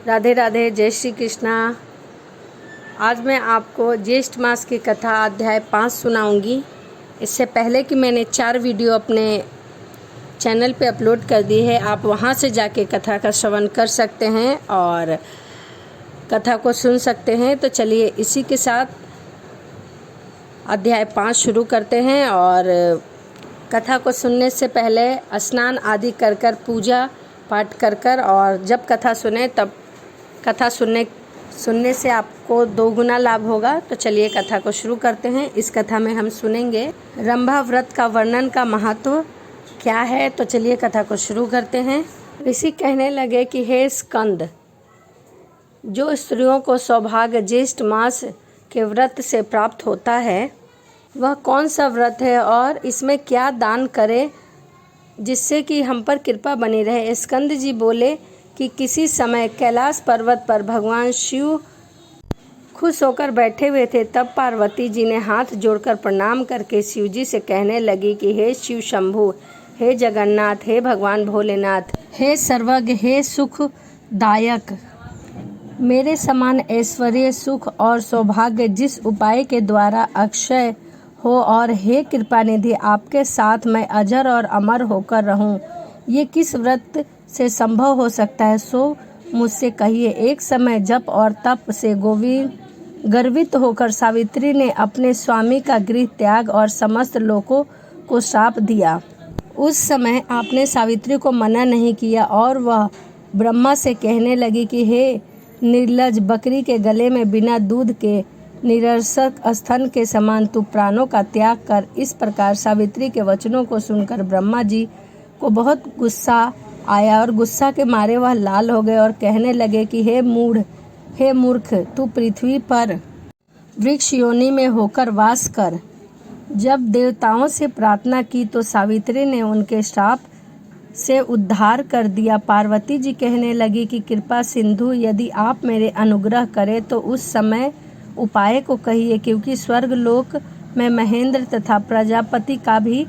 राधे राधे, जय श्री कृष्णा। आज मैं आपको ज्येष्ठ मास की कथा अध्याय 5 सुनाऊंगी। इससे पहले कि मैंने 4 वीडियो अपने चैनल पे अपलोड कर दी है, आप वहां से जाके कथा का श्रवण कर सकते हैं और कथा को सुन सकते हैं। तो चलिए इसी के साथ अध्याय 5 शुरू करते हैं। और कथा को सुनने से पहले स्नान आदि कर पूजा पाठ कर और जब कथा सुने तब कथा सुनने से आपको 2 गुना लाभ होगा। तो चलिए कथा को शुरू करते हैं। इस कथा में हम सुनेंगे रंभा व्रत का वर्णन का महत्व क्या है। तो चलिए कथा को शुरू करते हैं। ऋषि कहने लगे कि हे स्कंद, जो स्त्रियों को सौभाग्य ज्येष्ठ मास के व्रत से प्राप्त होता है वह कौन सा व्रत है और इसमें क्या दान करें जिससे कि हम पर कृपा बनी रहे। स्कंद जी बोले कि किसी समय कैलाश पर्वत पर भगवान शिव खुश होकर बैठे हुए थे। तब पार्वती जी ने हाथ जोड़कर प्रणाम करके शिव जी से कहने लगी कि हे शिव शंभु, हे जगन्नाथ, हे भगवान भोलेनाथ, हे सर्वज्ञ, हे सुखदायक, मेरे समान ऐश्वर्य, सुख और सौभाग्य जिस उपाय के द्वारा अक्षय हो, और हे कृपा निधि, आपके साथ मैं अजर और अमर होकर रहूं, ये किस व्रत से संभव हो सकता है, सो मुझसे कहिए। एक समय जप और तप से गर्वित होकर सावित्री ने अपने स्वामी का गृह त्याग और समस्त लोगों को श्राप दिया। उस समय आपने सावित्री को मना नहीं किया और वह ब्रह्मा से कहने लगी कि हे निर्लज, बकरी के गले में बिना दूध के निरसक स्तन के समान तू प्राणों का त्याग कर। इस प्रकार सावित्री के वचनों को सुनकर ब्रह्मा जी को बहुत गुस्सा आया और गुस्सा के मारे वह लाल हो गए और कहने लगे कि हे मूर्ख, तू पृथ्वी पर वृक्ष योनि में होकर वास कर। जब देवताओं से प्रार्थना की तो सावित्री ने उनके श्राप से उद्धार कर दिया। पार्वती जी कहने लगी कि कृपा सिंधु, यदि आप मेरे अनुग्रह करें तो उस समय उपाय को कहिए, क्योंकि स्वर्ग लोक में महेंद्र तथा प्रजापति का भी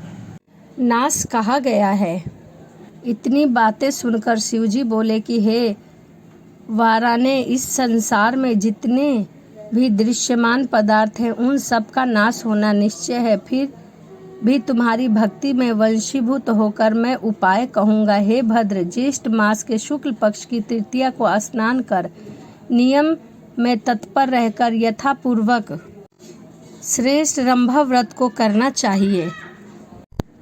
नाश कहा गया है। इतनी बातें सुनकर शिवजी बोले कि हे वाराने, इस संसार में जितने भी दृश्यमान पदार्थ हैं उन सब का नाश होना निश्चय है। फिर भी तुम्हारी भक्ति में वंशीभूत होकर मैं उपाय कहूँगा। हे भद्र, ज्येष्ठ मास के शुक्ल पक्ष की तृतीया को स्नान कर नियम में तत्पर रहकर यथापूर्वक श्रेष्ठ रंभा व्रत को करना चाहिए।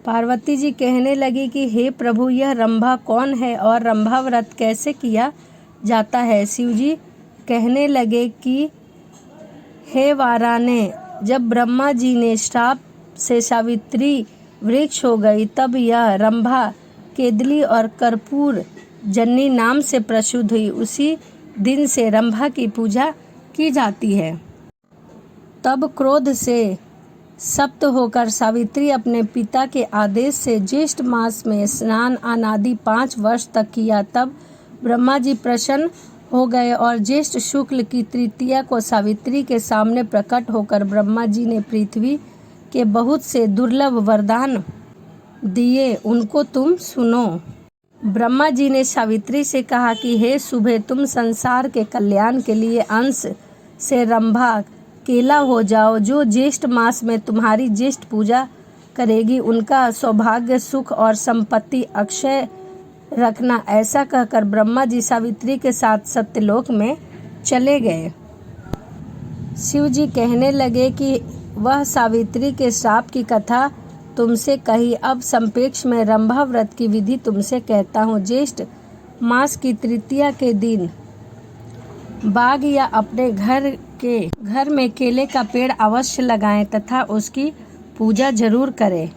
पार्वती जी कहने लगी कि हे प्रभु, यह रंभा कौन है और रंभा व्रत कैसे किया जाता है। शिवजी कहने लगे कि हे वाराने, जब ब्रह्मा जी ने श्राप से सावित्री वृक्ष हो गई तब यह रंभा केदली और कर्पूर जन्नी नाम से प्रसिद्ध हुई। उसी दिन से रंभा की पूजा की जाती है। तब क्रोध से सप्त होकर सावित्री अपने पिता के आदेश से ज्येष्ठ मास में स्नान अनादि 5 वर्ष तक किया। तब ब्रह्मा जी प्रसन्न हो गए और ज्येष्ठ शुक्ल की तृतीया को सावित्री के सामने प्रकट होकर ब्रह्मा जी ने पृथ्वी के बहुत से दुर्लभ वरदान दिए, उनको तुम सुनो। ब्रह्मा जी ने सावित्री से कहा कि हे शुभे, तुम संसार के कल्याण के लिए अंश से रंभा केला हो जाओ। जो ज्येष्ठ मास में तुम्हारी ज्येष्ठ पूजा करेगी उनका सौभाग्य, सुख और संपत्ति अक्षय रखना। ऐसा कहकर ब्रह्मा जी सावित्री के साथ सत्यलोक में चले गए। शिव जी कहने लगे कि वह सावित्री के श्राप की कथा तुमसे कही, अब संपेक्ष में रंभा व्रत की विधि तुमसे कहता हूँ। ज्येष्ठ मास की तृतीया के दिन बाग या अपने घर में केले का पेड़ अवश्य लगाएं तथा उसकी पूजा जरूर करें।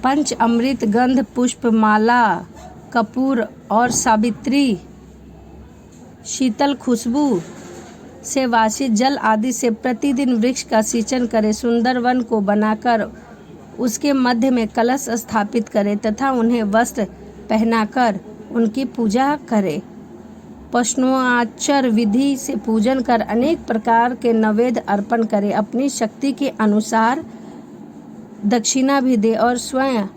पंच अमृत, गंध, पुष्प, माला, कपूर और सावित्री शीतल खुशबू से वासित जल आदि से प्रतिदिन वृक्ष का सिंचन करें। सुंदर वन को बनाकर उसके मध्य में कलश स्थापित करें तथा उन्हें वस्त्र पहनाकर उनकी पूजा करें। पशुआचर विधि से पूजन कर अनेक प्रकार के नैवेद्य अर्पण करें। अपनी शक्ति के अनुसार दक्षिणा भी दे और स्वयं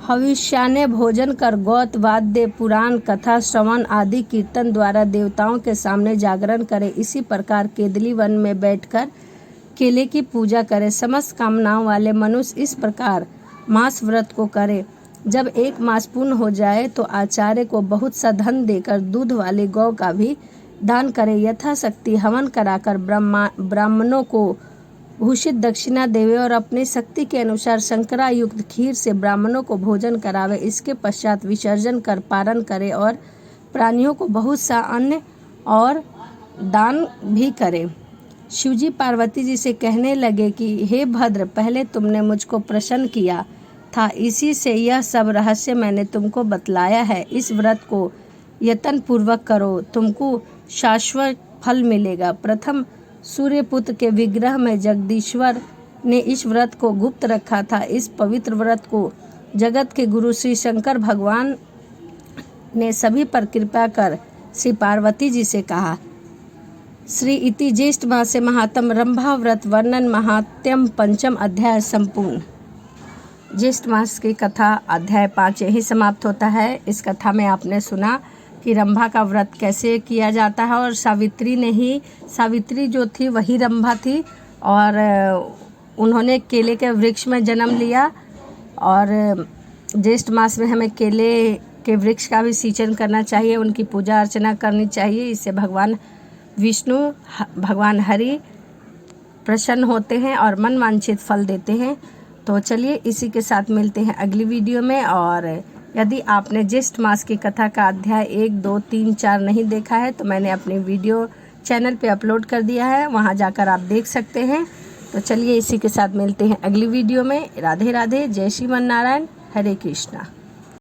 हविष्यान्य भोजन कर गौत वाद्य पुराण कथा श्रवण आदि कीर्तन द्वारा देवताओं के सामने जागरण करे। इसी प्रकार केदली वन में बैठकर केले की पूजा करे। समस्त कामनाओं वाले मनुष्य इस प्रकार मास व्रत को करे। जब 1 मास पूर्ण हो जाए तो आचार्य को बहुत सा धन देकर दूध वाली गौ का भी दान करे। यथाशक्ति हवन कराकर ब्राह्मणों को भूषित दक्षिणा देवे और अपनी शक्ति के अनुसार शंकरा युक्त खीर से ब्राह्मणों को भोजन करावे। इसके पश्चात विसर्जन कर पारण करे और प्राणियों को बहुत सा अन्न और दान भी करे। शिवजी पार्वती जी से कहने लगे कि हे भद्र, पहले तुमने मुझको प्रसन्न किया था, इसी से यह सब रहस्य मैंने तुमको बतलाया है। इस व्रत को यत्न पूर्वक करो, तुमको शाश्वत फल मिलेगा। प्रथम सूर्यपुत्र के विग्रह में जगदीश्वर ने इस व्रत को गुप्त रखा था। इस पवित्र व्रत को जगत के गुरु श्री शंकर भगवान ने सभी पर कृपा कर श्री पार्वती जी से कहा। श्री इति ज्येष्ठ मासे महात्म रंभा व्रत वर्णन महात्म्यम 5 अध्याय संपूर्ण। ज्येष्ठ मास की कथा अध्याय 5 यही समाप्त होता है। इस कथा में आपने सुना कि रंभा का व्रत कैसे किया जाता है और सावित्री जो थी वही रंभा थी और उन्होंने केले के वृक्ष में जन्म लिया। और ज्येष्ठ मास में हमें केले के वृक्ष का भी सिंचन करना चाहिए, उनकी पूजा अर्चना करनी चाहिए। इससे भगवान विष्णु भगवान हरि प्रसन्न होते हैं और मन वांछित फल देते हैं। तो चलिए इसी के साथ मिलते हैं अगली वीडियो में। और यदि आपने ज्येष्ठ मास की कथा का अध्याय 1, 2, 3, 4 नहीं देखा है तो मैंने अपनी वीडियो चैनल पे अपलोड कर दिया है, वहां जाकर आप देख सकते हैं। तो चलिए इसी के साथ मिलते हैं अगली वीडियो में। राधे राधे, जय श्रीमन नारायण, हरे कृष्णा।